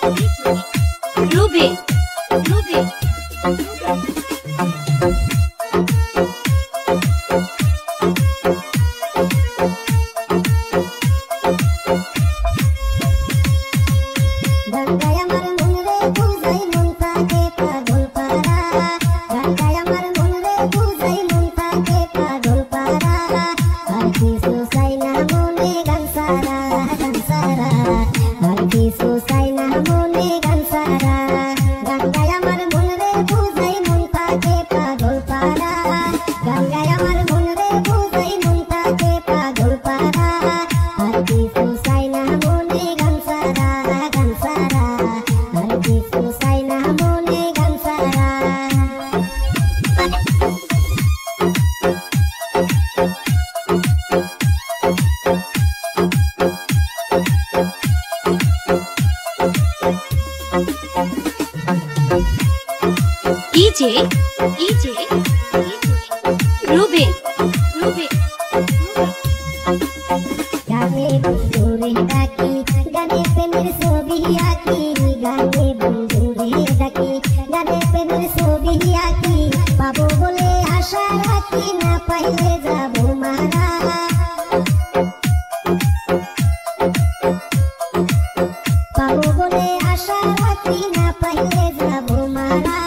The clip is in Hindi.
Ruby, Ruby. EJ, Ruby, Ruby. गाने बंदूरे डाकी गाने पे मेरे सोबिया की गाने बंदूरे डाकी गाने पे मेरे सोबिया की बाबू बोले आशा राखी ना पहले जाबो मारा बाबू बोले आशा राखी ना पहले जाबो मारा